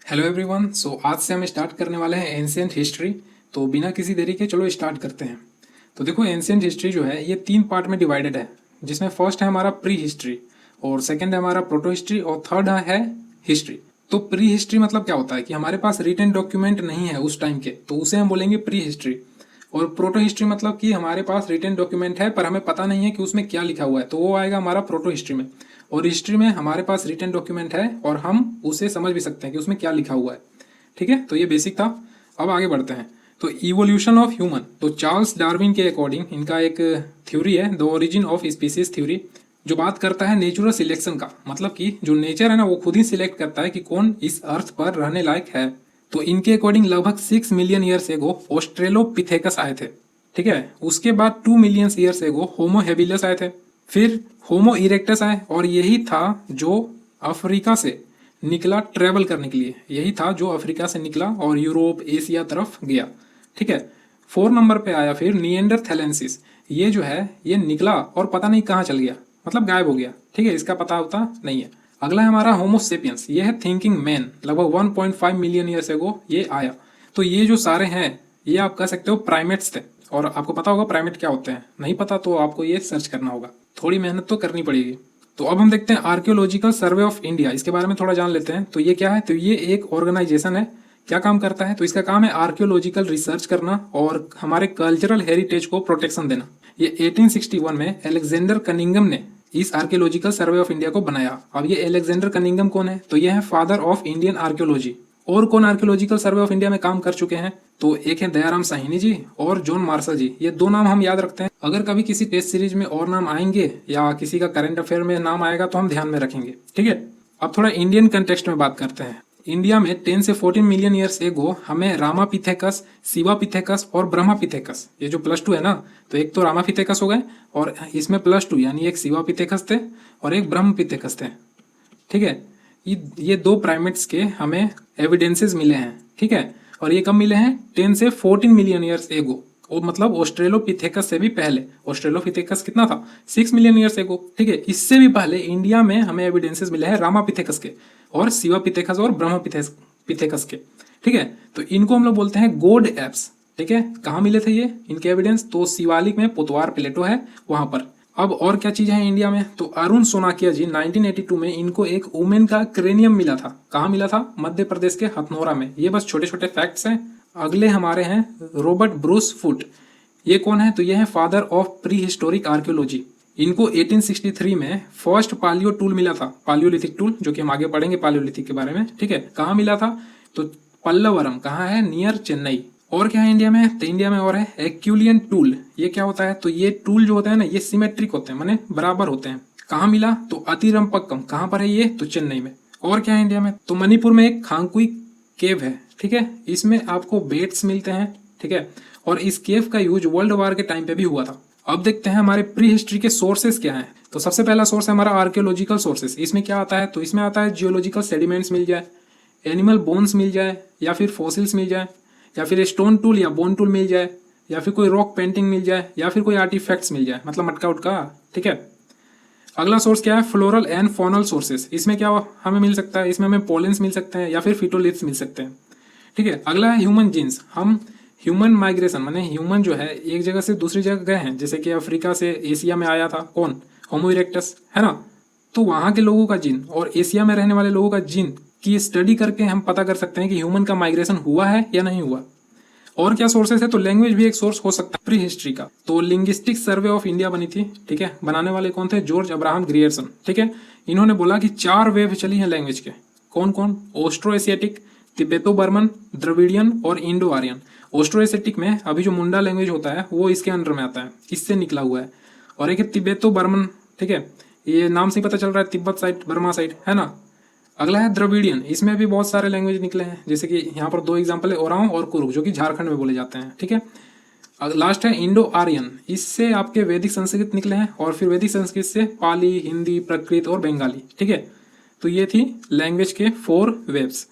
Hello everyone. आज से हम स्टार्ट करने वाले हैं एंशियंट हिस्ट्री। तो बिना किसी देरी के चलो स्टार्ट करते हैं। तो देखो, एंशियंट हिस्ट्री जो है ये 3 पार्ट में डिवाइडेड है, जिसमें फर्स्ट है हमारा प्री हिस्ट्री, और सेकंड है हमारा प्रोटो हिस्ट्री, और थर्ड है हिस्ट्री। तो प्री हिस्ट्री मतलब क्या होता है कि हमारे पास रिटन डॉक्यूमेंट नहीं है उस टाइम के, तो उसे हम बोलेंगे प्री हिस्ट्री। और प्रोटो हिस्ट्री मतलब कि हमारे पास रिटन डॉक्यूमेंट है पर हमें पता नहीं है कि उसमें क्या लिखा हुआ है, तो वो आएगा हमारा प्रोटो हिस्ट्री में। और हिस्ट्री में हमारे पास रिटन डॉक्यूमेंट है और हम उसे समझ भी सकते हैं कि उसमें क्या लिखा हुआ है। ठीक है, तो ये बेसिक था। अब आगे बढ़ते हैं। तो इवोल्यूशन ऑफ ह्यूमन, तो चार्ल्स डार्विन के अकॉर्डिंग इनका एक थ्योरी है, the origin of species theory, जो बात करता है नेचुरल सिलेक्शन का। मतलब कि जो नेचर है ना, वो खुद ही सिलेक्ट करता है कि कौन इस अर्थ पर रहने लायक है। तो इनके अकॉर्डिंग लगभग 6 मिलियन ईयर्स एगो ऑस्ट्रेलोपिथेकस आए थे। ठीक है, उसके बाद 2 मिलियन ईयर्स एगो होमो हेबिलस आए थे, फिर होमो इरेक्टस आए, और यही था जो अफ्रीका से निकला ट्रेवल करने के लिए। यही था जो अफ्रीका से निकला और यूरोप एशिया तरफ गया। ठीक है, 4 नंबर पे आया फिर निएंडरथैलेंसिस। ये जो है ये निकला और पता नहीं कहाँ चल गया, मतलब गायब हो गया। ठीक है, इसका पता होता नहीं है। अगला है हमारा होमो सेपियंस, ये है थिंकिंग मैन, लगभग 1.5 मिलियन ईयर्स एगो ये आया। तो ये जो सारे हैं ये आप कह सकते हो प्राइमेट्स थे। और आपको पता होगा प्राइमेट क्या होते हैं, नहीं पता तो आपको ये सर्च करना होगा, थोड़ी मेहनत तो करनी पड़ेगी। तो अब हम देखते हैं आर्कियोलॉजिकल सर्वे ऑफ इंडिया, इसके बारे में थोड़ा जान लेते हैं। तो ये क्या है, तो ये एक ऑर्गेनाइजेशन है। क्या काम करता है, तो इसका काम है आर्कियोलॉजिकल रिसर्च करना और हमारे कल्चरल हेरिटेज को प्रोटेक्शन देना। ये 1861 में अलेक्जेंडर कनिंगम ने इस आर्कियोलॉजिकल सर्वे ऑफ इंडिया को बनाया। अब ये अलेक्जेंडर कनिंगम कौन है, तो ये है फादर ऑफ इंडियन आर्कियोलॉजी। और कौन आर्कियोलॉजिकल सर्वे ऑफ इंडिया में काम कर चुके हैं, तो एक है दयाराम साहिनी जी और जॉन मार्शल जी। ये 2 नाम हम याद रखते हैं, अगर कभी किसी टेस्ट सीरीज में और नाम आएंगे या किसी का करंट अफेयर में नाम आएगा तो हम ध्यान में रखेंगे। ठीक है, अब थोड़ा इंडियन कंटेक्स्ट में बात करते हैं। इंडिया में 10 से 14 मिलियन ईयर्स एगो हमें रामापिथेकस, शिवापिथेकस और ब्रह्मापिथेकस, ये जो +2 है ना, तो एक तो रामापिथेकस हो गए और इसमें +2 यानी एक शिवापिथेकस थे और एक ब्रह्मपिथेकस थे। ठीक है, ये 2 प्राइमेट्स के हमें एविडेंसेस मिले हैं। ठीक है, और ये कब मिले हैं, 10 से 14 मिलियन ईयर्स एगो, और मतलब ऑस्ट्रेलोपिथेकस से भी पहले। ऑस्ट्रेलोपिथेकस कितना था, 6 मिलियन ईयर्स एगो। ठीक है, इससे भी पहले इंडिया में हमें एविडेंसेस मिले हैं रामापिथेकस के और शिवापिथेकस और ब्रह्मपिथेकस के। ठीक है, तो इनको हम लोग बोलते हैं गोड एप्स। ठीक है, कहाँ मिले थे ये इनके एविडेंस, तो शिवालिक में पुतवार प्लेटो है वहां पर। अब और क्या चीज है इंडिया में, तो अरुण सोनाकिया जी 1982 में इनको एक वुमेन का क्रेनियम मिला था। कहाँ मिला था, मध्य प्रदेश के हथनोरा में। ये बस छोटे छोटे फैक्ट्स हैं। अगले हमारे हैं रॉबर्ट ब्रूस फुट। ये कौन है, तो ये है father of pre historic archaeology. इनको 1863 में फर्स्ट पालियो टूल मिला था, पालियोलिथिक टूल, जो कि हम आगे पढ़ेंगे पालियोलिथिक के बारे में। ठीक है, कहाँ मिला था, तो पल्लवरम, कहाँ है, नियर चेन्नई। और क्या है इंडिया में, तो इंडिया में और है एक्यूलियन टूल। ये क्या होता है, तो ये टूल जो होता है ना, ये सिमेट्रिक होते हैं, माने बराबर होते हैं। कहाँ मिला, तो अतिरम्पक्कम, कहाँ पर है ये, तो चेन्नई में। और क्या है इंडिया में, तो मणिपुर में एक खांगकुई केव है। ठीक है, इसमें आपको बेट्स मिलते हैं। ठीक है, और इस केव का यूज वर्ल्ड वार के टाइम पे भी हुआ था। अब देखते हैं हमारे प्री हिस्ट्री के सोर्सेस क्या हैं। तो सबसे पहला सोर्स है हमारा आर्कियोलॉजिकल सोर्सेस। इसमें क्या आता है, तो इसमें आता है जियोलॉजिकल सेडिमेंट्स मिल जाए, एनिमल बोन्स मिल जाए, या फिर फॉसिल्स मिल जाए, या फिर स्टोन टूल या बोन टूल मिल जाए, या फिर कोई रॉक पेंटिंग मिल जाए, या फिर कोई आर्टिफैक्ट्स मिल जाए, मतलब मटका उटका। ठीक है, अगला सोर्स क्या है, फ्लोरल एंड फॉनल सोर्सेस। इसमें क्या हमें मिल सकता है, इसमें हमें पोलेंस मिल सकते हैं या फिर फिटोलिथ्स मिल सकते हैं। ठीक है, अगला है ह्यूमन जीन्स। हम ह्यूमन माइग्रेशन, माने ह्यूमन जो है एक जगह से दूसरी जगह गए हैं, जैसे कि अफ्रीका से एशिया में आया था कौन, होमो इरेक्टस, है ना। तो वहां के लोगों का जीन और एशिया में रहने वाले लोगों का जीन की स्टडी करके हम पता कर सकते हैं कि ह्यूमन का माइग्रेशन हुआ है या नहीं हुआ। और क्या सोर्सेस है, तो लैंग्वेज भी एक सोर्स हो सकता है प्री हिस्ट्री का। तो लिंग्विस्टिक सर्वे ऑफ इंडिया बनी थी। ठीक है, बनाने वाले कौन थे, जॉर्ज अब्राहम ग्रियर्सन। ठीक है, इन्होंने बोला कि 4 वेव चली हैं लैंग्वेज के। कौन कौन, Austro Asiatic, Tibeto Burman, Dravidian और इंडो आर्यन। ऑस्ट्रो एशियाटिक में अभी जो मुंडा लैंग्वेज होता है वो इसके अंडर में आता है, इससे निकला हुआ है। और एक है तिब्बतो बर्मन। ठीक है, ये नाम से ही पता चल रहा है तिब्बत साइड, बर्मा साइड, है ना। अगला है द्रविडियन, इसमें भी बहुत सारे लैंग्वेज निकले हैं, जैसे कि यहाँ पर 2 एग्जाम्पल है, ओरांव और कुरुक, जो कि झारखंड में बोले जाते हैं। ठीक है, लास्ट है इंडो आर्यन, इससे आपके वैदिक संस्कृत निकले हैं, और फिर वैदिक संस्कृत से पाली, हिंदी, प्राकृत और बंगाली। ठीक है, तो ये थी लैंग्वेज के 4 वेव्स।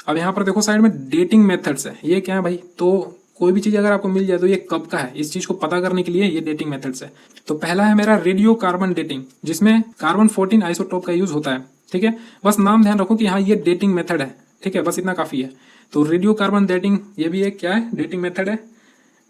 अब यहाँ पर देखो साइड में डेटिंग मेथड्स है। ये क्या है भाई, तो कोई भी चीज अगर आपको मिल जाए तो ये कब का है, इस चीज को पता करने के लिए ये डेटिंग मेथड्स है। तो पहला है मेरा रेडियो कार्बन डेटिंग, जिसमें कार्बन 14 आइसोटोप का यूज होता है। ठीक है, बस नाम ध्यान रखो कि हाँ ये डेटिंग मेथड है। ठीक है, बस इतना काफ़ी है। तो रेडियो कार्बन डेटिंग ये भी एक क्या है, डेटिंग मेथड है।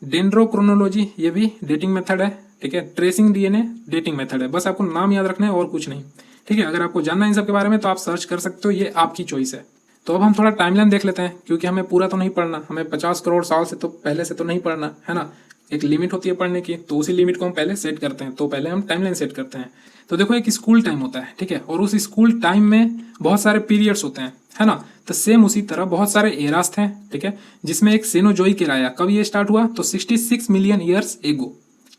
डेंड्रोक्रोनोलॉजी ये भी डेटिंग मेथड है, ठीक है। ट्रेसिंग डीएनए डेटिंग मेथड है। बस आपको नाम याद रखना है और कुछ नहीं, ठीक है। अगर आपको जानना है इन सब के बारे में तो आप सर्च कर सकते हो, ये आपकी चॉइस है। तो अब हम थोड़ा टाइमलाइन देख लेते हैं, क्योंकि हमें पूरा तो नहीं पढ़ना, हमें 50 करोड़ साल से तो पहले से तो नहीं पढ़ना है ना। एक लिमिट होती है पढ़ने की, तो उसी लिमिट को हम पहले सेट करते हैं। तो पहले हम टाइमलाइन सेट करते हैं। तो देखो एक स्कूल टाइम होता है, ठीक है, और उस स्कूल टाइम में बहुत सारे पीरियड्स होते हैं, है ना। तो सेम उसी तरह बहुत सारे एरास थे, ठीक है, जिसमें एक सेनोजोइक एरा आया। कब ये स्टार्ट हुआ, तो 66 मिलियन ईयर्स एगो,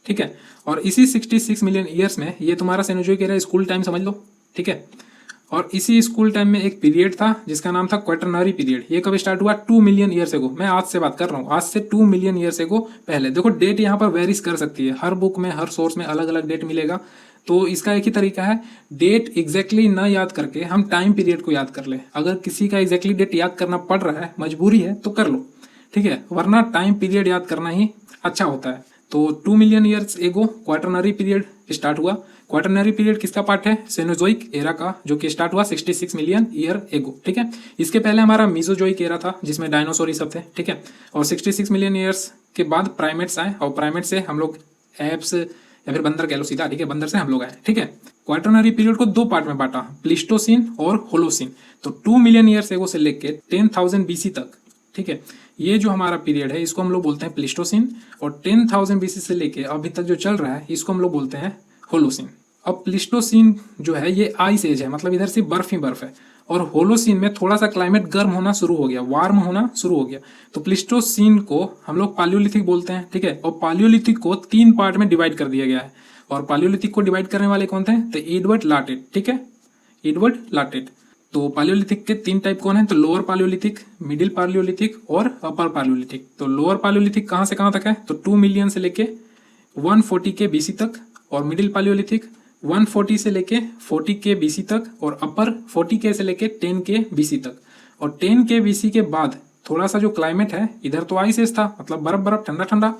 ठीक है। और इसी 66 मिलियन ईयर्स में ये तुम्हारा सेनोजोइक एरा स्कूल टाइम समझ लो, ठीक है। और इसी स्कूल टाइम में एक पीरियड था जिसका नाम था क्वाटरनरी पीरियड। ये कब स्टार्ट हुआ, 2 मिलियन ईयर्स एगो। मैं आज से बात कर रहा हूँ, आज से 2 मिलियन ईयर्स एगो पहले। देखो डेट यहाँ पर वेरीज कर सकती है, हर बुक में हर सोर्स में अलग अलग डेट मिलेगा। तो इसका एक ही तरीका है, डेट एग्जैक्टली ना याद करके हम टाइम पीरियड को याद कर ले। अगर किसी का एग्जैक्टली डेट याद करना पड़ रहा है, मजबूरी है, तो कर लो, ठीक है, वरना टाइम पीरियड याद करना ही अच्छा होता है। तो 2 million years ago quaternary period start हुआ। क्वाटरनरी पीरियड किसका पार्ट है, सेनोजोइक एरा का, जो कि स्टार्ट हुआ 66 मिलियन ईयर एगो, ठीक है। इसके पहले हमारा मीजोजोइक एरा था, जिसमें डायनासोर ही सब थे, ठीक है। और 66 मिलियन ईयर्स के बाद प्राइमेट्स आए, और प्राइमेट से हम लोग एप्स या फिर बंदर कह लो सीधा, ठीक है, बंदर से हम लोग आए, ठीक है। क्वाटरनरी पीरियड को 2 पार्ट में बांटा, प्लीस्टोसीन और होलोसीन। तो 2 मिलियन ईयर्स एगो से लेके 10,000 बीसी तक, ठीक है, ये जो हमारा पीरियड है इसको हम लोग बोलते हैं प्लीस्टोसीन। और 10,000 बीसी से लेके अभी तक जो चल रहा है इसको हम लोग बोलते हैं होलोसीन। अब प्लीस्टोसीन जो है ये आइस एज है, मतलब इधर से बर्फ ही बर्फ है। और होलोसीन में थोड़ा सा क्लाइमेट गर्म होना शुरू हो गया, वार्म होना शुरू हो गया। तो प्लीस्टोसीन को हम लोग पालियोलिथिक बोलते हैं, ठीक है। और पालियोलिथिक को 3 पार्ट में डिवाइड कर दिया गया है। और पालियोलिथिक को डिवाइड करने वाले कौन थे, तो एडवर्ड लाटेट, ठीक है, एडवर्ड लाटेट। तो पालियोलिथिक के 3 टाइप कौन है, तो लोअर पालियोलिथिक, मिडिल पालियोलिथिक और अपर पालियोलिथिक। तो लोअर पालियोलिथिक कहाँ से कहाँ तक है, तो 2 मिलियन से लेके 140 के बीसी तक। और मिडिल पालियोलिथिक 140 से लेके 40 के बीसी तक। और अपर 40 के से लेके 10 के बीसी तक। और 10 के बीसी के बाद थोड़ा सा जो क्लाइमेट है, इधर तो आइस एज था, मतलब बर्फ बर्फ ठंडा ठंडा।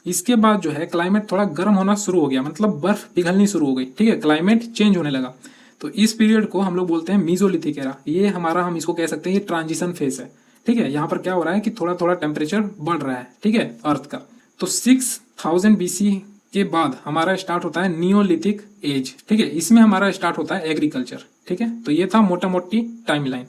इसके बाद जो है क्लाइमेट थोड़ा गर्म होना शुरू हो गया, मतलब बर्फ पिघलनी शुरू हो गई, ठीक है, क्लाइमेट चेंज होने लगा। तो इस पीरियड को हम लोग बोलते हैं मीजोलिथिक एरा। ये हमारा, हम इसको कह सकते हैं, ये ट्रांजिशन फेज है, ठीक है। यहाँ पर क्या हो रहा है कि थोड़ा थोड़ा टेम्परेचर बढ़ रहा है, ठीक है, अर्थ का। तो 6000 बीसी के बाद हमारा स्टार्ट होता है नियोलिथिक एज, ठीक है। इसमें हमारा स्टार्ट होता है एग्रीकल्चर, ठीक है। तो ये था मोटा मोटी टाइमलाइन।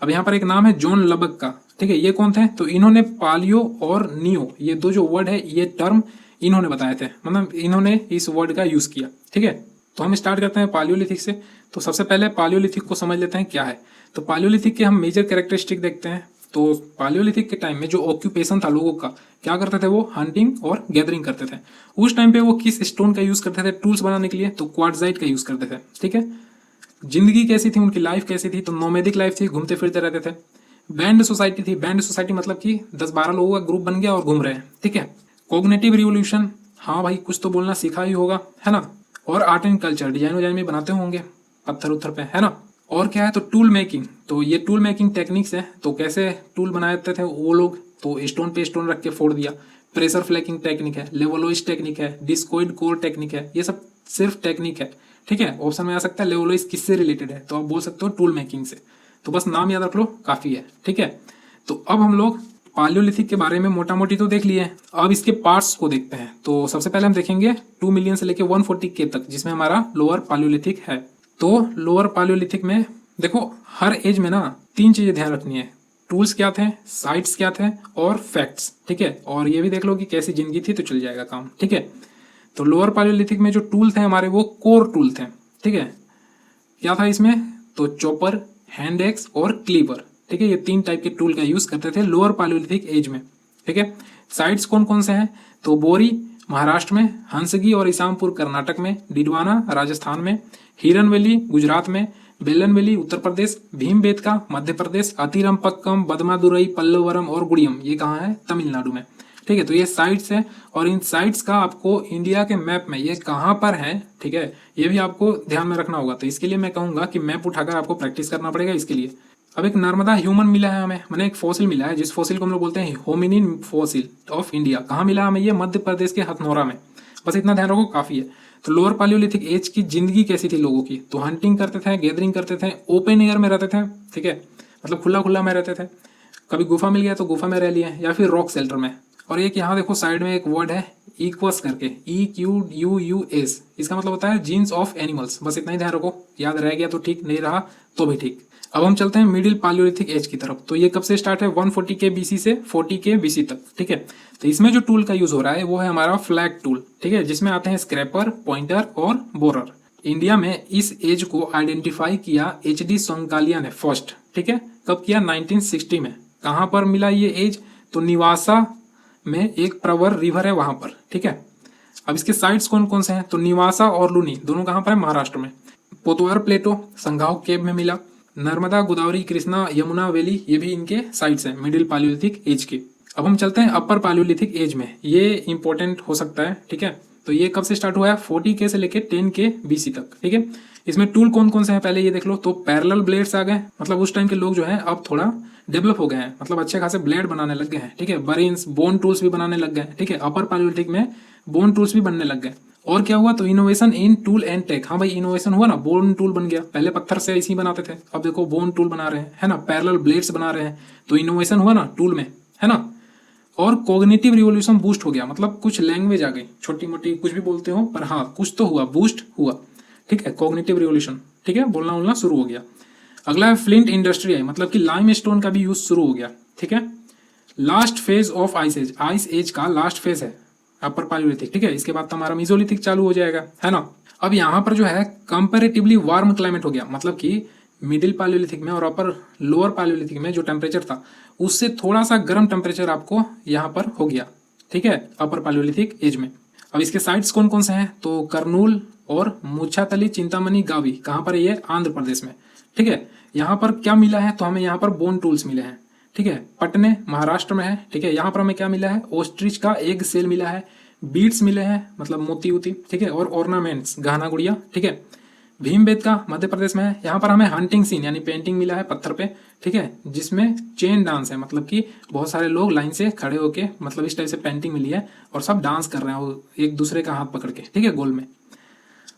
अब यहाँ पर एक नाम है जॉन लबक का, ठीक है। ये कौन थे, तो इन्होंने पालियो और नियो, ये 2 जो वर्ड है, ये टर्म इन्होंने बताए थे, मतलब इन्होंने इस वर्ड का यूज किया, ठीक है। तो हम स्टार्ट करते हैं पालियोलिथिक से। तो सबसे पहले पालियोलिथिक को समझ लेते हैं क्या है। तो पालियोलिथिक के हम मेजर कैरेक्टरिस्टिक देखते हैं। तो पालियोलिथिक के टाइम में जो ऑक्यूपेशन था लोगों का, क्या करते थे वो, हंटिंग और गैदरिंग करते थे। उस टाइम पे वो किस स्टोन का यूज करते थे टूल्स बनाने के लिए, तो क्वार्ट्जाइट का यूज करते थे, ठीक है। जिंदगी कैसी थी, उनकी लाइफ कैसी थी, तो नोमैडिक लाइफ थी, घूमते फिरते रहते थे। बैंड सोसाइटी थी, बैंड सोसाइटी मतलब कि 10-12 लोगों का ग्रुप बन गया और घूम रहे हैं, ठीक है। कॉग्निटिव रिवोल्यूशन, हाँ भाई कुछ तो बोलना सीखा ही होगा, है ना। और आर्ट एंड कल्चर, डिजाइन विजाइन में बनाते होंगे पत्थर उत्थर पे, है ना। और क्या है, तो टूल मेकिंग। तो ये टूल मेकिंग टेक्निक्स है। तो कैसे टूल बनाते थे वो लोग, तो स्टोन पे स्टोन रख के फोड़ दिया। प्रेशर फ्लैकिंग टेक्निक है, लेवोलोइस टेक्निक है, डिस्कोइड कोर टेक्निक है। ये सब सिर्फ टेक्निक है, ठीक है। ऑप्शन में आ सकता है लेवोलोइस किससे रिलेटेड है, तो आप बोल सकते हो टूल मेकिंग से। तो बस नाम याद रख लो, काफी है, ठीक है। तो अब हम लोग पालियोलिथिक के बारे में मोटा मोटी तो देख लिए। अब इसके पार्ट्स को देखते हैं। तो सबसे पहले हम देखेंगे 2 मिलियन से लेके 140 के तक, जिसमें हमारा लोअर पालियोलिथिक है। तो लोअर पालियोलिथिक में देखो हर एज में ना 3 चीजें ध्यान रखनी है। टूल्स क्या थे, साइट्स क्या थे, और फैक्ट्स, ठीक है। और ये भी देख लो कि कैसी जिंदगी थी, तो चल जाएगा काम, ठीक है। तो लोअर पालियोलिथिक में जो टूल थे हमारे, वो कोर टूल थे, ठीक है। क्या था इसमें, तो चॉपर, हैंड एक्स और क्लीवर, ठीक है। ये 3 टाइप के टूल का यूज करते थे लोअर पालियोलिथिक एज में, ठीक है। साइट्स कौन कौन से हैं, तो बोरी महाराष्ट्र में, हंसगी और इसामपुर कर्नाटक में, डिडवाना राजस्थान में, हिरन वैली गुजरात में, बेलन वैली उत्तर प्रदेश, भीमबेटका मध्य प्रदेश, अतिरमपक्कम, बदमादुरई, पल्लवरम और गुड़ियम ये कहाँ है, तमिलनाडु में, ठीक है। तो ये साइट्स है। और इन साइट्स का आपको इंडिया के मैप में ये कहाँ पर है, ठीक है, ये भी आपको ध्यान में रखना होगा। तो इसके लिए मैं कहूंगा कि मैप उठाकर आपको प्रैक्टिस करना पड़ेगा इसके लिए। अब एक नर्मदा ह्यूमन मिला है हमें, मैंने एक फॉसिल मिला है, जिस फॉसिल को हम लोग बोलते हैं होमिनिन फॉसिल ऑफ इंडिया। कहाँ मिला हमें, ये मध्य प्रदेश के हथनोरा में। बस इतना ध्यान रखो, काफी है। तो लोअर पालियोलिथिक एज की जिंदगी कैसी थी लोगों की, तो हंटिंग करते थे, गैदरिंग करते थे, ओपन एयर में रहते थे, ठीक है। मतलब खुला खुला में रहते थे, कभी गुफा मिल गया तो गुफा में रह लिए, या फिर रॉक शेल्टर में। और एक यहाँ देखो साइड में एक वर्ड है इक्वस करके, EQUUS, इसका मतलब होता है जीन्स ऑफ एनिमल्स। बस इतना ही ध्यान रखो, याद रह गया तो ठीक, नहीं रहा तो भी ठीक। अब हम चलते हैं मिडिल पालियोलिथिक एज की तरफ। तो ये कब से स्टार्ट है, 140 के BC से 40 के BC तक, ठीक है। तो इसमें जो टूल का यूज हो रहा है वो है हमारा फ्लैग टूल, ठीक है, जिसमें आते हैं स्क्रैपर, पॉइंटर और बोरर। इंडिया में इस एज को आइडेंटिफाई किया HD सोंकालिया ने फर्स्ट, ठीक है। कब किया, 1960 में। कहाँ पर मिला ये एज, तो निवासा में एक प्रवर रिवर है वहां पर, ठीक है। अब इसके साइट्स कौन कौन से हैं, तो निवासा और लुनी दोनों कहाँ पर है, महाराष्ट्र में। पोतवार प्लेटो संगाओ केव में मिला। नर्मदा, गोदावरी, कृष्णा, यमुना वैली, ये भी इनके साइट्स हैं मिडिल पालियोलिथिक एज के। अब हम चलते हैं अपर पालियोलिथिक एज में, ये इंपॉर्टेंट हो सकता है, ठीक है। तो ये कब से स्टार्ट हुआ है, 40 के से लेके 10 के BC तक, ठीक है। इसमें टूल कौन कौन से हैं पहले ये देख लो। तो पैरेलल ब्लेड्स आ गए, मतलब उस टाइम के लोग जो है अब थोड़ा डेवलप हो गए हैं, मतलब अच्छे खासे ब्लेड बनाने लग गए हैं, ठीक है। बरिन्स, बोन टूल्स भी बनाने लग गए, ठीक है। अपर पालियोलिथिक में बोन टूल्स भी बनने लग गए। और क्या हुआ, तो innovation in tool and tech. हाँ भाई, इनोवेशन हुआ ना, बोन टूल बन गया। पहले पत्थर से ऐसे ही बनाते थे, अब देखो बोन टूल बना रहे हैं, है ना, पैरेलल ब्लेड्स बना रहे हैं। तो इनोवेशन हुआ ना टूल में, है ना। और कॉग्निटिव रिवोल्यूशन बूस्ट हो गया, मतलब कुछ लैंग्वेज आ गई, छोटी मोटी कुछ भी बोलते हो पर हाँ कुछ तो हुआ, बूस्ट हुआ, ठीक है। कॉग्निटिव रिवोल्यूशन, ठीक है, बोलना बोलना शुरू हो गया। अगला है फ्लिंट इंडस्ट्री आई, मतलब कि लाइम स्टोन का भी यूज शुरू हो गया, ठीक है। Last phase of ice age का लास्ट फेज है अपर पालियोलिथिक, ठीक है। इसके बाद तो हमारा मेसोलिथिक चालू हो जाएगा, है ना। अब यहाँ पर जो है कंपेरेटिवली वार्म क्लाइमेट हो गया, मतलब कि मिडिल पालियोलिथिक में और अपर लोअर पालियोलिथिक में जो टेम्परेचर था उससे थोड़ा सा गर्म टेम्परेचर आपको यहाँ पर हो गया, ठीक है, अपर पालियोलिथिक एज में। अब इसके साइट्स कौन कौन से हैं, तो करनूल और मुच्छातली, चिंतामणि, गावी, कहाँ पर है ये, आंध्र प्रदेश में, ठीक है। यहाँ पर क्या मिला है, तो हमें यहाँ पर बोन टूल्स मिले हैं, ठीक है। पटने महाराष्ट्र में है, ठीक है। यहाँ पर हमें क्या मिला है, ओस्ट्रिच का एग सेल मिला है, बीड्स मिले हैं, मतलब मोती उती, ठीक है, और ऑर्नामेंट्स, गहना गुड़िया, ठीक है। भीमबेटका मध्य प्रदेश में है। यहाँ पर हमें हंटिंग सीन यानी पेंटिंग मिला है पत्थर पे, ठीक है, जिसमें चेन डांस है, मतलब कि बहुत सारे लोग लाइन से खड़े होके, मतलब इस टाइप से पेंटिंग मिली है और सब डांस कर रहे हैं एक दूसरे का हाथ पकड़ के, ठीक है, गोल में।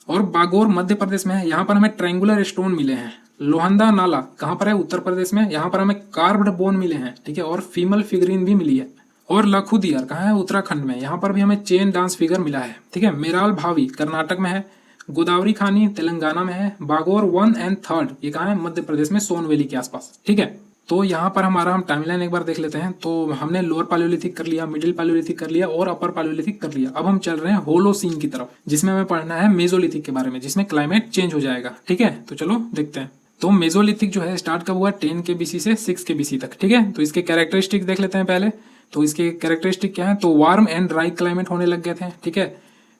और बागोर मध्य प्रदेश में है। यहाँ पर हमें ट्रायंगुलर स्टोन मिले हैं। लोहंदा नाला कहाँ पर है, उत्तर प्रदेश में। यहाँ पर हमें कार्व्ड बोन मिले हैं, ठीक है, और फीमेल फिगरीन भी मिली है। और लखुदियर कहाँ है, उत्तराखंड में। यहाँ पर भी हमें चेन डांस फिगर मिला है, ठीक है। मेराल भावी कर्नाटक में है। गोदावरी खानी तेलंगाना में है। बागोर 1 और 3 ये कहाँ है, मध्य प्रदेश में, सोन वैली के आसपास, ठीक है। तो यहाँ पर हमारा हम टाइमलाइन एक बार देख लेते हैं। तो हमने लोअर पालियोलिथिक कर लिया, मिडिल पालियोलिथिक कर लिया और अपर पालियोलिथिक कर लिया। अब हम चल रहे हैं होलोसीन की तरफ, जिसमें हमें पढ़ना है मेसोलिथिक के बारे में, जिसमें क्लाइमेट चेंज हो जाएगा, ठीक है। तो चलो देखते हैं। तो मेसोलिथिक जो है स्टार्ट कब हुआ, 10 के BC से 6 के BC तक, ठीक है। तो इसके कैरेक्टरिस्टिक देख लेते हैं पहले। तो इसके कैरेक्टरिस्टिक क्या है, तो वार्म एंड ड्राई क्लाइमेट होने लग गए थे, ठीक है।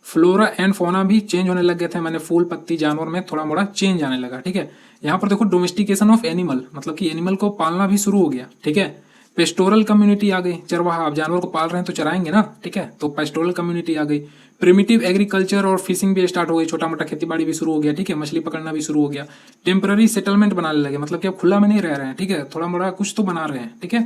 फ्लोरा एंड फोना भी चेंज होने लग गए थे, मैंने फूल पत्ती जानवर में थोड़ा मोड़ा चेंज आने लगा, ठीक है। यहाँ पर देखो डोमेस्टिकेशन ऑफ एनिमल, मतलब कि एनिमल को पालना भी शुरू हो गया, ठीक है। पेस्टोरल कम्युनिटी आ गई, चरवाहा, आप जानवर को पाल रहे हैं तो चराएंगे ना, ठीक है। तो पेस्टोरल कम्युनिटी आ गई। प्रिमिटिव एग्रीकल्चर और फिशिंग भी स्टार्ट हो गई, छोटा मोटा खेती बाड़ी भी शुरू हो गया, ठीक है, मछली पकड़ना भी शुरू हो गया। टेम्पररी सेटलमेंट बनाने लगे, मतलब कि अब खुला में नहीं रह रहे हैं, ठीक है, थोड़ा मोड़ा कुछ तो बना रहे हैं, ठीक है।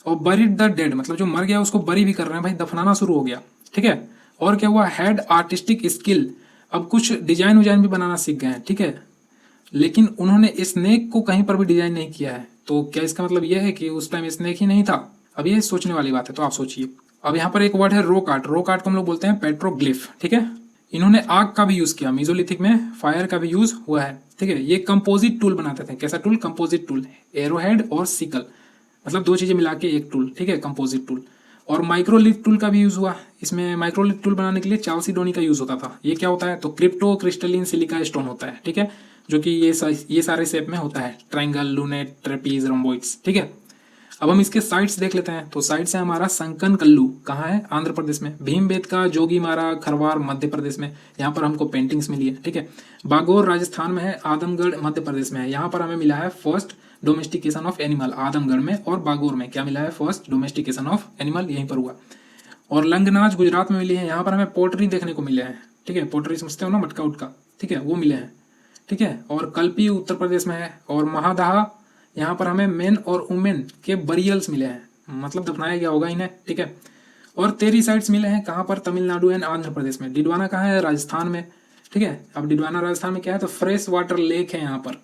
और बरीड द डेड, मतलब जो मर गया उसको बरी भी कर रहे हैं भाई, दफनाना शुरू हो गया, ठीक है। और क्या हुआ, हैड आर्टिस्टिक स्किल, अब कुछ डिजाइन विजाइन भी बनाना सीख गए हैं, ठीक है। लेकिन उन्होंने स्नेक को कहीं पर भी डिजाइन नहीं किया है। तो क्या इसका मतलब यह है कि उस टाइम स्नेक ही नहीं था? अब ये सोचने वाली बात है, तो आप सोचिए। अब यहाँ पर एक वर्ड है रोक आर्ट। रोक आर्ट को हम लोग बोलते हैं पेट्रोग्लिफ, ठीक है। इन्होंने आग का भी यूज किया, मेसोलिथिक में फायर का भी यूज हुआ है, ठीक है। ये कंपोजिट टूल बनाते थे। कैसा टूल? कंपोजिट टूल, एरोहेड और सिकल, मतलब दो चीजें मिला के एक टूल, ठीक है, कंपोजिट टूल। और माइक्रोलिथ टूल का भी यूज हुआ। इसमें माइक्रोलिथ टूल बनाने के लिए चालसीडोनी का यूज होता था। ये क्या होता है? तो क्रिप्टो क्रिस्टलिन सिलिका स्टोन होता है, ठीक है, जो कि ये सारे शेप में होता है, ट्रायंगल, लूनेट, ट्रेपीज, रोम्बोइड्स, ठीक है। अब हम इसके साइट्स देख लेते हैं। तो साइट्स है हमारा संकन कल्लू, कहाँ है? आंध्र प्रदेश में। भीमबेटका, जोगीमारा, खरवार मध्य प्रदेश में, यहाँ पर हमको पेंटिंग्स मिली है, ठीक है। बागोर राजस्थान में है। आदमगढ़ मध्य प्रदेश में है, यहाँ पर हमें मिला है first domestication of animal, Adamgarh में। और बागोर में क्या मिला है? फर्स्ट डोमेस्टिकेशन ऑफ एनिमल, यहीं पर हुआ। और लंगनाज गुजरात में मिली है, यहाँ पर हमें पोट्री देखने को मिले हैं, ठीक है। पोट्री समझते हो ना, मटका उटका, ठीक है, वो मिले हैं, ठीक है। और कल्पी उत्तर प्रदेश में है। और महादाहा, यहाँ पर हमें मेन और वुमेन के बरियल्स मिले हैं, मतलब दफनाया गया होगा इन्हें, ठीक है। और तेरी साइट्स मिले हैं कहाँ पर? तमिलनाडु एंड आंध्र प्रदेश में। डिडवाना कहाँ है? राजस्थान में, ठीक है। अब डिडवाना राजस्थान में क्या है? तो फ्रेश वाटर लेक है यहाँ पर।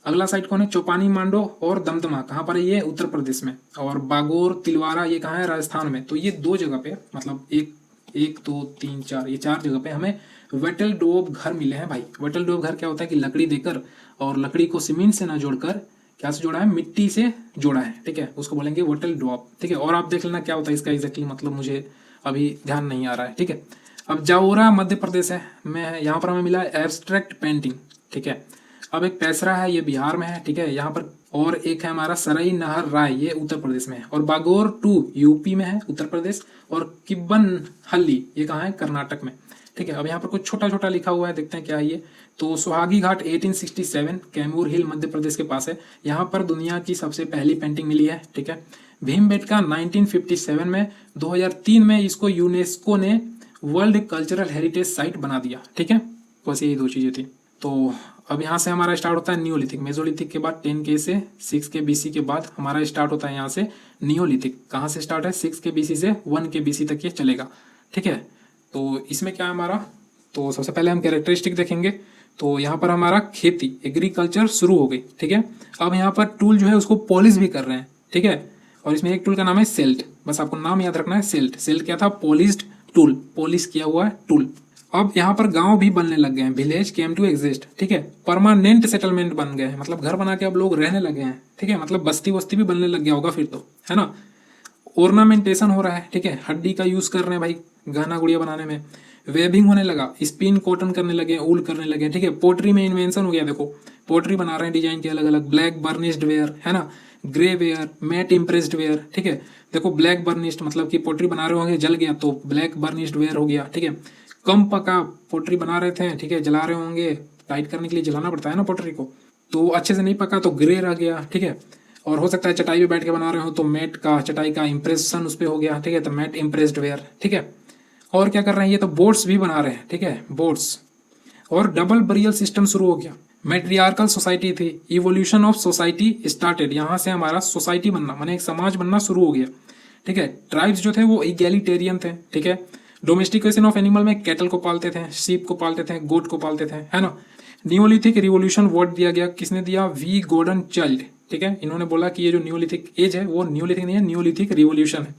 अगला साइट कौन है, चौपानी मांडो और दमदमा, कहाँ पर है ये, उत्तर प्रदेश में। और बागोर तिलवारा ये कहाँ है, राजस्थान में। तो ये 2 जगह पे, मतलब एक 1 2 3 4, ये 4 जगह पे हमें वेटल डोब घर मिले हैं भाई। वेटल डोब घर क्या होता है कि लकड़ी देकर और लकड़ी को सीमेंट से ना जोड़कर क्या से जोड़ा है, मिट्टी से जोड़ा है, ठीक है, उसको बोलेंगे वेटल डोब, ठीक है। और आप देख लेना क्या होता है इसका एग्जैक्टली मतलब, मुझे अभी ध्यान नहीं आ रहा है, ठीक है। अब जाओरा मध्य प्रदेश है में, यहाँ पर हमें मिला है एब्स्ट्रैक्ट पेंटिंग, ठीक है। अब एक पैसरा है, ये बिहार में है, ठीक है, यहाँ पर। और एक है हमारा सरई नहर राय, ये उत्तर प्रदेश में है। और बागोर 2 यूपी में है, उत्तर प्रदेश। और किब्बन हल्ली ये कहाँ है, कर्नाटक में, ठीक है। अब यहाँ पर कुछ छोटा छोटा लिखा हुआ है, देखते हैं क्या है ये। तो सुहागी घाट 1867 कैमूर हिल मध्य प्रदेश के पास है, यहाँ पर दुनिया की सबसे पहली पेंटिंग मिली है, ठीक है। भीमबेटका 1957 में, 2003 में इसको यूनेस्को ने वर्ल्ड कल्चरल हेरिटेज साइट बना दिया, ठीक है। बस यही 2 चीजें थी। तो अब यहाँ से हमारा स्टार्ट होता है नियोलिथिक। मेजोलिथिक के बाद 10K से 6K BC के बाद हमारा स्टार्ट होता है यहाँ से नियोलिथिक। कहाँ से स्टार्ट है, 6K BC से 1K BC तक ये चलेगा, ठीक है। तो इसमें क्या है हमारा, तो सबसे पहले हम कैरेक्टरिस्टिक देखेंगे। तो यहाँ पर हमारा खेती एग्रीकल्चर शुरू हो गई, ठीक है। अब यहाँ पर टूल जो है उसको पॉलिश भी कर रहे हैं, ठीक है। और इसमें एक टूल का नाम है सेल्ट, बस आपको नाम याद रखना है, सेल्ट। सेल्ट क्या था, पॉलिश्ड टूल, पॉलिश किया हुआ टूल। अब यहाँ पर गांव भी बनने लग गए हैं, विलेज केम टू एग्जिस्ट, ठीक है। परमानेंट सेटलमेंट बन गए हैं, मतलब घर बना के अब लोग रहने लगे हैं, ठीक है। मतलब बस्ती वस्ती भी बनने लग गया होगा फिर तो, है ना। ऑर्नामेंटेशन हो रहा है, ठीक है, हड्डी का यूज कर रहे हैं भाई गहना गुड़िया बनाने में। वेबिंग होने लगा, स्पिन कॉटन करने लगे, ऊल करने लगे, ठीक है। पोट्री में इन्वेंशन हो गया, देखो पोट्री बना रहे हैं डिजाइन के अलग अलग, ब्लैक बर्निश्ड वेयर, है ना, grey ware, mat impressed ware, ठीक है। देखो ब्लैक बर्निश्ड मतलब कि पोट्री बना रहे होंगे, जल गया तो ब्लैक बर्निश्ड वेयर हो गया, ठीक है। कम पका पोट्री बना रहे थे, ठीक है, जला रहे होंगे, टाइट करने के लिए जलाना पड़ता है ना पोट्री को, तो अच्छे से नहीं पका तो ग्रे रह गया, ठीक है। और हो सकता है चटाई पे बैठ के बना रहे हो तो मैट का, चटाई का इंप्रेशन उस पर हो गया, ठीक है, तो मैट इम्प्रेस्ड वेयर, ठीक है। और क्या कर रहे हैं ये, तो बोट्स भी बना रहे हैं, ठीक है, बोट्स। और डबल बरियल सिस्टम शुरू हो गया। मैट्रियार्कल सोसाइटी थी, इवोल्यूशन ऑफ सोसाइटी स्टार्टेड, यहाँ से हमारा सोसाइटी बनना, माने एक समाज बनना शुरू हो गया, ठीक है। ट्राइब्स जो थे वो इगैलिटेरियन थे, ठीक है। डोमेस्टिकेशन ऑफ एनिमल में कैटल को पालते थे, शीप को पालते थे, गोट को पालते थे, है ना। न्यूलिथिक रिवोल्यूशन वर्ड दिया गया, किसने दिया, वी गॉर्डन चाइल्ड, ठीक है। इन्होंने बोला कि ये जो न्यूलिथिक एज है वो न्यूलिथिक नहीं है, न्यूलिथिक रिवोल्यूशन है,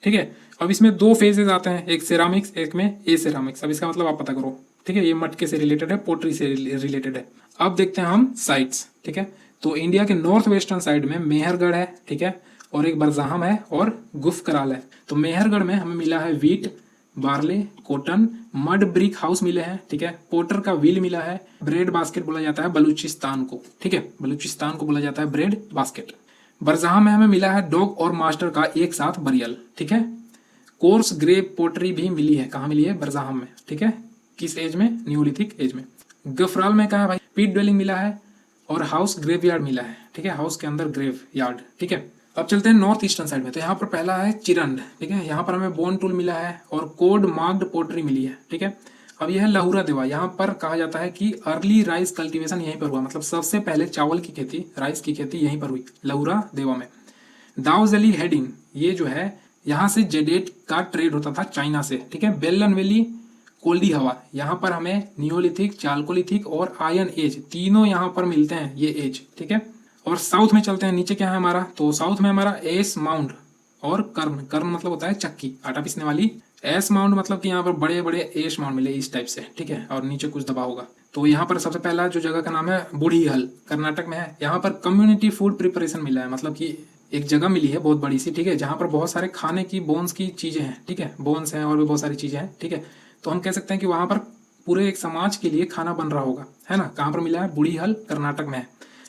ठीक है। अब इसमें 2 फेजेस आते हैं, एक सेरामिक्स, एक में ए सेरामिक्स। अब इसका मतलब आप पता करो, ठीक है। ये मटके से रिलेटेड है, पोट्री से रिलेटेड है। अब देखते हैं हम साइट्स, ठीक है। तो इंडिया के नॉर्थ वेस्टर्न साइड में मेहरगढ़ है, ठीक है, और एक बरजाहम है और गुफकराल है। तो मेहरगढ़ में हमें मिला है wheat, barley, cotton, mud brick house मिले हैं, ठीक है। पोटर का व्हील मिला है, ब्रेड बास्केट बोला जाता है बलूचिस्तान को, ठीक है, बलूचिस्तान को बोला जाता है ब्रेड बास्केट। बरजाहम में हमें मिला है डॉग और मास्टर का एक साथ बरियल, ठीक है। कोर्स ग्रे पोटरी भी मिली है, कहाँ मिली है, बरजाहम में, ठीक है। किस एज में, न्यूलिथिक एज में। गफराल में कहा है भाई, पीट ड्वेलिंग मिला है और हाउस ग्रेवयार्ड मिला है, ठीक है, हाउस के अंदर ग्रेव यार्ड, ठीक है। अब चलते हैं नॉर्थ ईस्टर्न साइड में। तो यहाँ पर पहला है चिरंड, ठीक है, यहाँ पर हमें बोन टूल मिला है और कोड मार्क्ड पोट्री मिली है, ठीक है। अब यह है लहुरा देवा, यहाँ पर कहा जाता है कि अर्ली राइस कल्टीवेशन यहीं पर हुआ, मतलब सबसे पहले चावल की खेती, राइस की खेती यहीं पर हुई, लहुरा देवा में। दाउजली हेडिंग, ये जो है यहाँ से जेडेट का ट्रेड होता था चाइना से, ठीक है। बेलन वैली, कोल्डी हवा, यहाँ पर हमें नियोलिथिक, चालकोलिथिक और आयन एज तीनों यहाँ पर मिलते हैं, ये एज, ठीक है। और साउथ में चलते हैं, नीचे क्या है हमारा, तो साउथ में हमारा एस माउंड और कर्ण, कर्ण मतलब होता है चक्की, आटा पीसने वाली। एस माउंड मतलब कि यहाँ पर बड़े बड़े एस माउंड मिले इस टाइप से, ठीक है, और नीचे कुछ दबा होगा। तो यहाँ पर सबसे पहला जो जगह का नाम है बूढ़ी हल, कर्नाटक में है। यहाँ पर कम्युनिटी फूड प्रिपरेशन मिला है, मतलब कि एक जगह मिली है बहुत बड़ी सी, ठीक है, जहाँ पर बहुत सारे खाने की बोन्स की चीजें हैं, ठीक है, बोन्स हैं और भी बहुत सारी चीजें हैं, ठीक है। तो हम कह सकते हैं कि वहां पर पूरे एक समाज के लिए खाना बन रहा होगा, है ना। कहाँ पर मिला है, बूढ़ी हल कर्नाटक में है।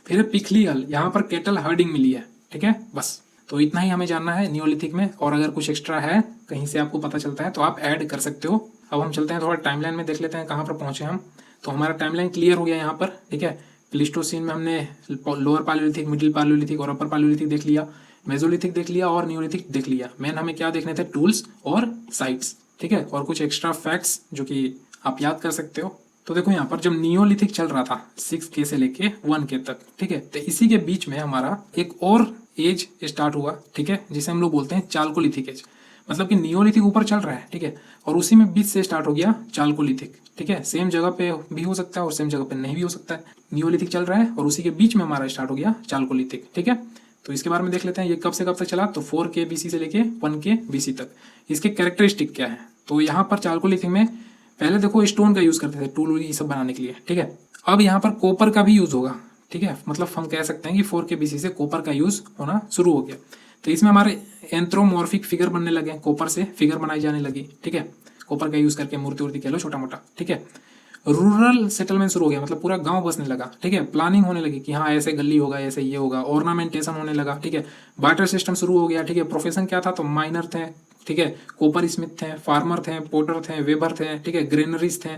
फिर पिखली हल, यहाँ पर केटल हर्डिंग मिली है, ठीक है। बस तो इतना ही हमें जानना है नियोलिथिक में, और अगर कुछ एक्स्ट्रा है कहीं से आपको पता चलता है तो आप ऐड कर सकते हो। अब हम चलते हैं थोड़ा टाइमलाइन में, देख लेते हैं कहाँ पर पहुंचे हम। तो हमारा टाइमलाइन क्लियर हो गया यहाँ पर, ठीक है। प्लीस्टोसीन में हमने लोअर पालियोलिथिक, मिडिल पालियोलिथिक और अपर पालियोलिथिक देख लिया, मेसोलिथिक देख लिया और न्यूलिथिक देख लिया। मेन हमें क्या देखने थे, टूल्स और साइट्स, ठीक है, और कुछ एक्स्ट्रा फैक्ट्स जो कि आप याद कर सकते हो। तो देखो यहाँ पर जब नियोलिथिक चल रहा था 6K से लेके 1K तक, ठीक है, तो इसी के बीच में हमारा एक और एज स्टार्ट हुआ, ठीक है, जिसे हम लोग बोलते हैं चालकोलिथिक एज। मतलब कि नियोलिथिक ऊपर चल रहा है, ठीक है, और उसी में बीच से स्टार्ट हो गया चालकोलिथिक, ठीक है। सेम जगह पे भी हो सकता है और सेम जगह पे नहीं भी हो सकता है। नियोलिथिक चल रहा है और उसी के बीच में हमारा स्टार्ट हो गया चालकोलिथिक, ठीक है। तो इसके बारे में देख लेते हैं ये कब से कब तक चला। तो 4K BC से लेके 1K BC तक इसके कैरेक्टरिस्टिक क्या है। तो यहाँ पर चालकोलिथिक में पहले देखो स्टोन का यूज करते थे टूल ये सब बनाने के लिए, ठीक है। अब यहाँ पर कॉपर का भी यूज होगा, ठीक है। मतलब हम कह सकते हैं कि 4K BC से कॉपर का यूज होना शुरू हो गया। तो इसमें हमारे एंथ्रोमॉर्फिक फिगर बनने लगे, कॉपर से फिगर बनाई जाने लगी, ठीक है। कॉपर का यूज करके मूर्ति वूर्ति कह लो छोटा मोटा, ठीक है। रूरल सेटलमेंट शुरू हो गया, मतलब पूरा गांव बसने लगा, ठीक है। प्लानिंग होने लगी कि हाँ ऐसे गली होगा, ऐसे ये होगा, ऑर्नामेंटेशन होने लगा, ठीक है। बार्टर सिस्टम शुरू हो गया, ठीक है। प्रोफेशन क्या था, तो माइनर थे, ठीक है, कॉपर स्मिथ थे, फार्मर थे, पोटर थे, वेबर थे, ठीक है, ग्रेनरीज थे,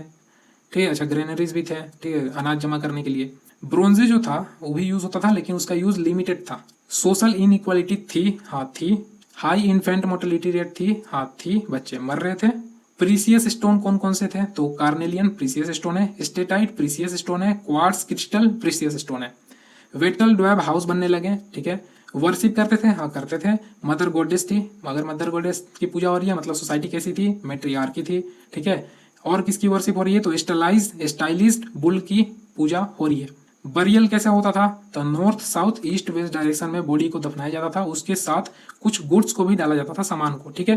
ठीक है। अच्छा ग्रेनरीज भी थे, ठीक है, अनाज जमा करने के लिए। ब्रोंजे जो था वो भी यूज होता था लेकिन उसका यूज लिमिटेड था। सोशल इनइक्वालिटी थी, हाँ थी। हाई इन्फेंट मोर्टेलिटी रेट थी, हाँ थी, बच्चे मर रहे थे। प्रीसियस स्टोन कौन कौन से थे, तो कार्नेलियन प्रीसियस स्टोन है, स्टेटाइट प्रीसियस स्टोन है, क्वार्ट्ज क्रिस्टल प्रीसियस स्टोन है। वेटल ड्वेब हाउस बनने लगे, ठीक है। वर्शिप करते थे, हाँ करते थे। मदर गॉडेस थी, अगर मदर गॉडेस की पूजा हो रही है मतलब सोसाइटी कैसी थी, मैट्रियार्की थी, ठीक है। और किसकी वर्शिप हो रही है, तो स्टाइलिज्ड बुल की पूजा हो रही है। बरियल कैसे होता था, तो north south east west direction में बॉडी को दफनाया जाता था, उसके साथ कुछ गुड्स को भी डाला जाता था, सामान को, ठीक है।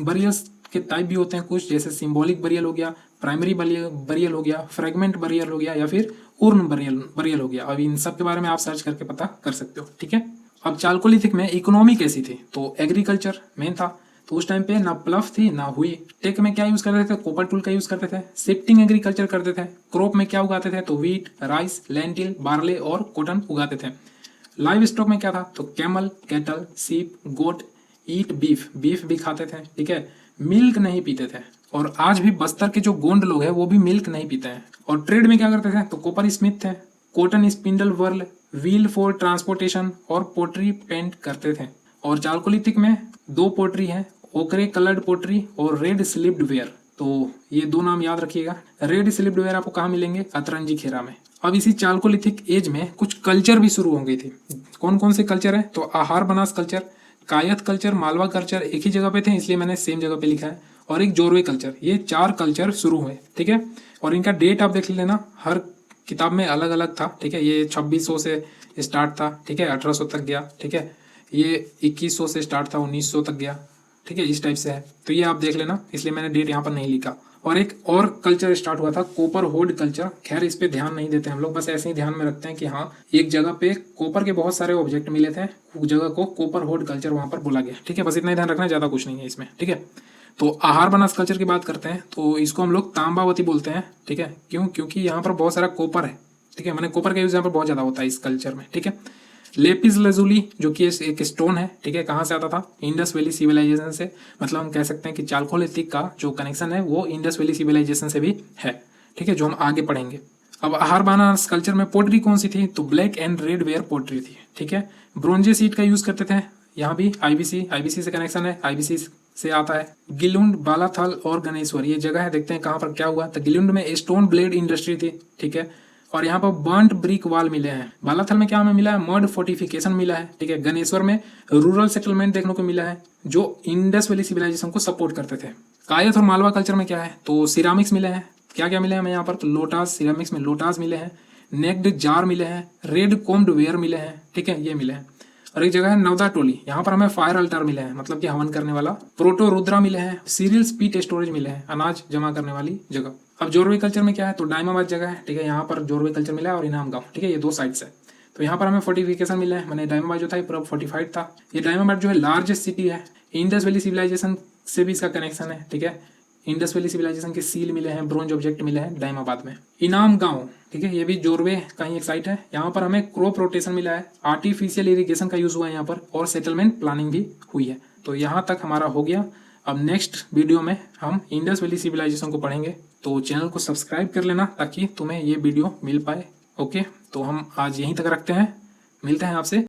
बरियल्स के टाइप भी होते हैं कुछ, जैसे सिंबॉलिक बरियल हो गया, प्राइमरी बरियल हो गया, फ्रेगमेंट बरियल हो गया, या फिर उर्न बरियल हो गया। अब इन सब के बारे में आप सर्च करके पता कर सकते हो, ठीक है। अब चालकोलिथिक में इकोनॉमी कैसी थी, तो एग्रीकल्चर मेन था। तो उस टाइम पे ना प्लफ थी ना हुई। टेक में क्या यूज करते थे, कॉपर टूल का यूज करते थे। शिफ्टिंग एग्रीकल्चर करते थे। क्रॉप में क्या उगाते थे, तो व्हीट, राइस, लेंटिल, बार्ले और कॉटन उगाते थे। लाइव स्टॉक में क्या था, तो कैमल, कैटल, सीप, गोट, ईट बीफ भी खाते थे, ठीक है। मिल्क नहीं पीते थे। और आज भी बस्तर के जो गोंड लोग हैं वो भी मिल्क नहीं पीते हैं। और ट्रेड में क्या करते थे, तो कॉपर स्मिथ थे, cotton spindle whorl, wheel for transportation और पोट्री पेंट करते थे। और चालकोलिथिक में दो पोट्री है, ओकरे कलर्ड पोट्री और रेड स्लिप्ड वेयर। तो ये दो नाम याद रखिएगा। रेड स्लिप्ड वेयर आपको कहाँ मिलेंगे, अतरंजी खेरा में। अब इसी चालकोलिथिक एज में कुछ कल्चर भी शुरू हो गई थी। कौन कौन से कल्चर है, तो आहार बनास कल्चर, कायत कल्चर, मालवा कल्चर एक ही जगह पे थे इसलिए मैंने सेम जगह पे लिखा है, और एक जोरवे कल्चर। ये 4 कल्चर शुरू हुए, ठीक है। और इनका डेट आप देख लेना, हर किताब में अलग अलग था, ठीक है। ये 2600 से स्टार्ट था, ठीक है, 1800 तक गया, ठीक है। ये 2100 से स्टार्ट था, 1900 तक गया, ठीक है, इस टाइप से है। तो ये आप देख लेना, इसलिए मैंने डेट यहाँ पर नहीं लिखा। और एक और कल्चर स्टार्ट हुआ था, कॉपर होड कल्चर। खैर इस पे ध्यान नहीं देते हम लोग, बस ऐसे ही ध्यान में रखते हैं कि हाँ एक जगह पे कॉपर के बहुत सारे ऑब्जेक्ट मिले थे, उस जगह को कॉपर होड कल्चर वहां पर बोला गया, ठीक है। बस इतना ही ध्यान रखना, ज्यादा कुछ नहीं है इसमें, ठीक है। तो आहार बनास कल्चर की बात करते हैं, तो इसको हम लोग तांबावती बोलते हैं, ठीक है। क्यों, क्योंकि यहाँ पर बहुत सारा कॉपर है, ठीक है। मैंने कॉपर का यूज यहाँ पर बहुत ज्यादा होता है इस कल्चर में, ठीक है। लेपिस लजुली जो कि एक स्टोन है, ठीक है, कहाँ से आता था, इंडस वैली सिविलाइजेशन से। मतलब हम कह सकते हैं कि चालकोलिथिक का जो कनेक्शन है वो इंडस वैली सिविलाइजेशन से भी है, ठीक है, जो हम आगे पढ़ेंगे। अब आहार बनास कल्चर में पोट्री कौन सी थी, तो black and red ware pottery थी, ठीक है। ब्रोंजे सीट का यूज करते थे, यहाँ भी आईबीसी से कनेक्शन है, आईबीसी से आता है। गिलुंड, बालाथल और गणेश्वर ये जगह है, देखते हैं कहाँ पर क्या हुआ। तो गिलुंड में स्टोन ब्लेड इंडस्ट्री थी, ठीक है। और यहाँ पर बर्न्ट ब्रिक वॉल मिले हैं। बालाथल में क्या हमें मिला है, मड फोर्टिफिकेशन मिला है, ठीक है। गणेश्वर में रूरल सेटलमेंट देखने को मिला है जो इंडस वैली सिविलाइजेशन को सपोर्ट करते थे। कायथ और मालवा कल्चर में क्या है, तो सिरामिक्स मिले हैं। क्या क्या मिले हैं हमें यहाँ पर, तो लोटास, सिरामिक्स में लोटास मिले हैं, नेक्ड जार मिले हैं, रेड कोम्ड वेयर मिले हैं, ठीक है, ये मिले हैं। और एक जगह है नवदा टोली, यहाँ पर हमें फायर अल्टर मिले हैं, मतलब कि हवन करने वाला। प्रोटो रुद्रा मिले हैं, सीरियल स्पीट स्टोरेज मिले हैं, अनाज जमा करने वाली जगह। अब जोरवे कल्चर में क्या है, तो डायमाबाद जगह है, ठीक है, यहाँ पर जोरवे कल्चर मिला है और इनाम गांव, ठीक है, ये 2 साइड्स है। तो यहाँ पर हमें फोर्टिफिकेशन मिले हैं, मैंने डायमाबाद जो था ये पूरा फोर्टिफाइड था। ये डायमाबाद जो है लार्जेस्ट सिटी है, इंडस वैली सिविलाइजेशन से भी इसका कनेक्शन है, ठीक है। इंडस वैली सिविलाइजेशन के सील मिले हैं, ब्रोंज ऑब्जेक्ट मिले हैं डायमाबाद में। इनाम गांव, ठीक है, ये भी जोरवे का ही एक साइट है। यहाँ पर हमें क्रॉप रोटेशन मिला है, आर्टिफिशियल इरिगेशन का यूज हुआ है यहाँ पर, और सेटलमेंट प्लानिंग भी हुई है। तो यहाँ तक हमारा हो गया। अब नेक्स्ट वीडियो में हम इंडस वैली सिविलाइजेशन को पढ़ेंगे, तो चैनल को सब्सक्राइब कर लेना ताकि तुम्हें ये वीडियो मिल पाए। ओके, तो हम आज यहीं तक रखते हैं, मिलते हैं आपसे।